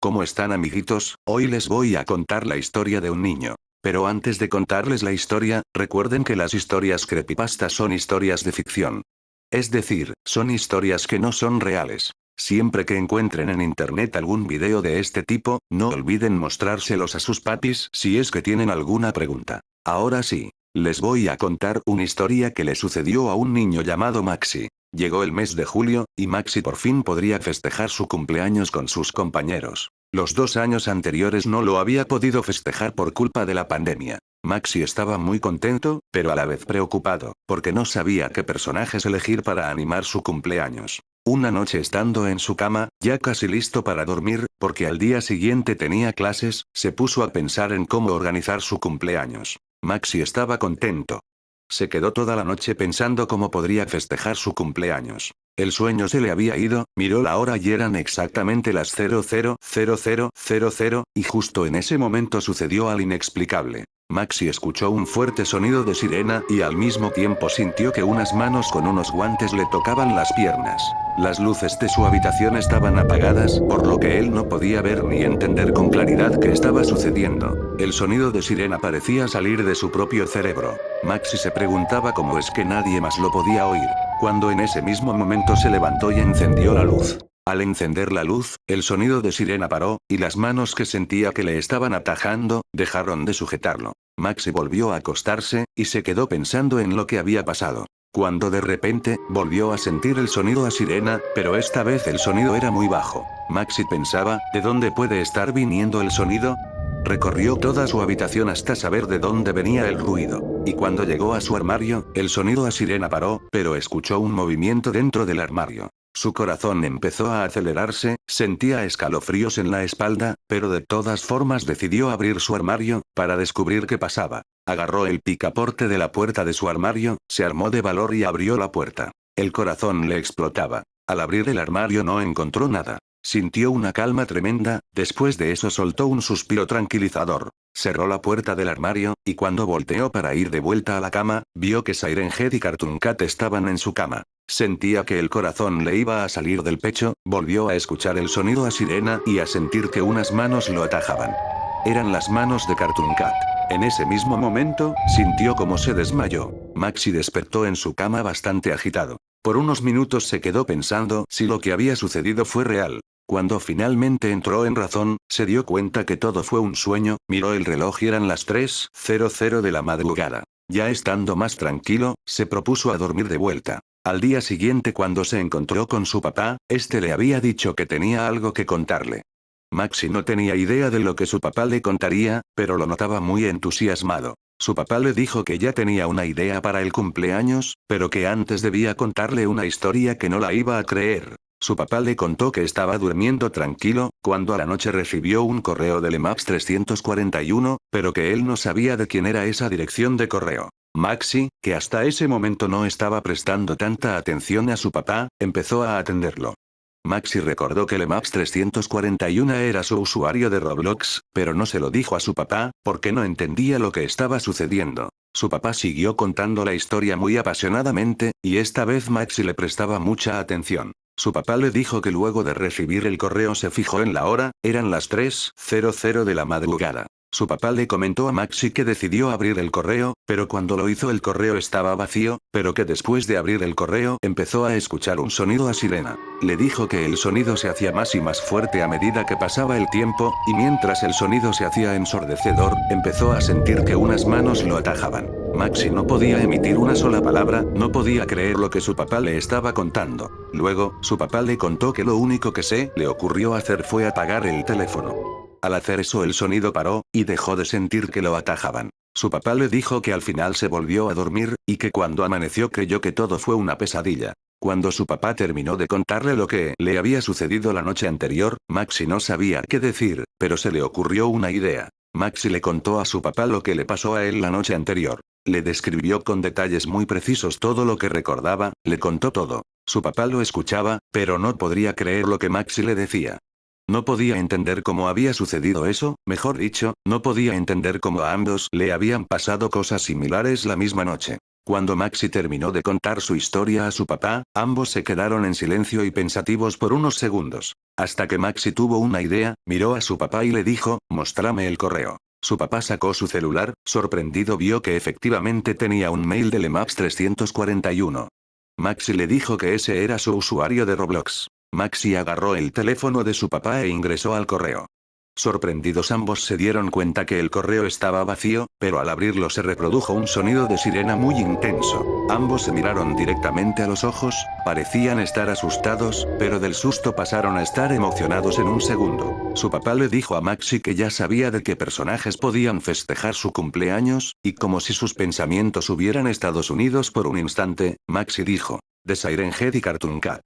¿Cómo están, amiguitos? Hoy les voy a contar la historia de un niño. Pero antes de contarles la historia, recuerden que las historias creepypasta son historias de ficción. Es decir, son historias que no son reales. Siempre que encuentren en internet algún video de este tipo, no olviden mostrárselos a sus papis si es que tienen alguna pregunta. Ahora sí, les voy a contar una historia que le sucedió a un niño llamado Maxi. Llegó el mes de julio, y Maxi por fin podría festejar su cumpleaños con sus compañeros. Los 2 años anteriores no lo había podido festejar por culpa de la pandemia. Maxi estaba muy contento, pero a la vez preocupado, porque no sabía qué personajes elegir para animar su cumpleaños. Una noche estando en su cama, ya casi listo para dormir, porque al día siguiente tenía clases, se puso a pensar en cómo organizar su cumpleaños. Maxi estaba contento. Se quedó toda la noche pensando cómo podría festejar su cumpleaños. El sueño se le había ido, miró la hora y eran exactamente las 00:00:00, y justo en ese momento sucedió algo inexplicable. Maxi escuchó un fuerte sonido de sirena y al mismo tiempo sintió que unas manos con unos guantes le tocaban las piernas. Las luces de su habitación estaban apagadas, por lo que él no podía ver ni entender con claridad qué estaba sucediendo. El sonido de sirena parecía salir de su propio cerebro. Maxi se preguntaba cómo es que nadie más lo podía oír, cuando en ese mismo momento se levantó y encendió la luz. Al encender la luz, el sonido de sirena paró, y las manos que sentía que le estaban atajando, dejaron de sujetarlo. Maxi volvió a acostarse, y se quedó pensando en lo que había pasado. Cuando de repente, volvió a sentir el sonido a sirena, pero esta vez el sonido era muy bajo. Maxi pensaba, ¿de dónde puede estar viniendo el sonido? Recorrió toda su habitación hasta saber de dónde venía el ruido. Y cuando llegó a su armario, el sonido a sirena paró, pero escuchó un movimiento dentro del armario. Su corazón empezó a acelerarse, sentía escalofríos en la espalda, pero de todas formas decidió abrir su armario, para descubrir qué pasaba. Agarró el picaporte de la puerta de su armario, se armó de valor y abrió la puerta. El corazón le explotaba. Al abrir el armario no encontró nada. Sintió una calma tremenda, después de eso soltó un suspiro tranquilizador. Cerró la puerta del armario, y cuando volteó para ir de vuelta a la cama, vio que Siren Head y Cartoon Cat estaban en su cama. Sentía que el corazón le iba a salir del pecho, volvió a escuchar el sonido a sirena y a sentir que unas manos lo atajaban. Eran las manos de Cartoon Cat. En ese mismo momento, sintió como se desmayó. Maxi despertó en su cama bastante agitado. Por unos minutos se quedó pensando si lo que había sucedido fue real. Cuando finalmente entró en razón, se dio cuenta que todo fue un sueño, miró el reloj y eran las 3:00 de la madrugada. Ya estando más tranquilo, se propuso a dormir de vuelta. Al día siguiente cuando se encontró con su papá, este le había dicho que tenía algo que contarle. Maxi no tenía idea de lo que su papá le contaría, pero lo notaba muy entusiasmado. Su papá le dijo que ya tenía una idea para el cumpleaños, pero que antes debía contarle una historia que no la iba a creer. Su papá le contó que estaba durmiendo tranquilo, cuando a la noche recibió un correo del EMAPS 341, pero que él no sabía de quién era esa dirección de correo. Maxi, que hasta ese momento no estaba prestando tanta atención a su papá, empezó a atenderlo. Maxi recordó que el EMAPS 341 era su usuario de Roblox, pero no se lo dijo a su papá, porque no entendía lo que estaba sucediendo. Su papá siguió contando la historia muy apasionadamente, y esta vez Maxi le prestaba mucha atención. Su papá le dijo que luego de recibir el correo se fijó en la hora, eran las 3:00 de la madrugada. Su papá le comentó a Maxi que decidió abrir el correo, pero cuando lo hizo el correo estaba vacío, pero que después de abrir el correo empezó a escuchar un sonido a sirena. Le dijo que el sonido se hacía más y más fuerte a medida que pasaba el tiempo, y mientras el sonido se hacía ensordecedor, empezó a sentir que unas manos lo atajaban. Maxi no podía emitir una sola palabra, no podía creer lo que su papá le estaba contando. Luego, su papá le contó que lo único que se le ocurrió hacer fue apagar el teléfono. Al hacer eso el sonido paró, y dejó de sentir que lo atajaban. Su papá le dijo que al final se volvió a dormir, y que cuando amaneció creyó que todo fue una pesadilla. Cuando su papá terminó de contarle lo que le había sucedido la noche anterior, Maxi no sabía qué decir, pero se le ocurrió una idea. Maxi le contó a su papá lo que le pasó a él la noche anterior. Le describió con detalles muy precisos todo lo que recordaba, le contó todo. Su papá lo escuchaba, pero no podría creer lo que Maxi le decía. No podía entender cómo había sucedido eso, mejor dicho, no podía entender cómo a ambos le habían pasado cosas similares la misma noche. Cuando Maxi terminó de contar su historia a su papá, ambos se quedaron en silencio y pensativos por unos segundos. Hasta que Maxi tuvo una idea, miró a su papá y le dijo, «Móstrame el correo». Su papá sacó su celular, sorprendido vio que efectivamente tenía un mail de Lemax 341. Maxi le dijo que ese era su usuario de Roblox. Maxi agarró el teléfono de su papá e ingresó al correo. Sorprendidos ambos se dieron cuenta que el correo estaba vacío, pero al abrirlo se reprodujo un sonido de sirena muy intenso. Ambos se miraron directamente a los ojos, parecían estar asustados, pero del susto pasaron a estar emocionados en un segundo. Su papá le dijo a Maxi que ya sabía de qué personajes podían festejar su cumpleaños, y como si sus pensamientos hubieran estado unidos por un instante, Maxi dijo, The Siren Head y Cartoon Cat.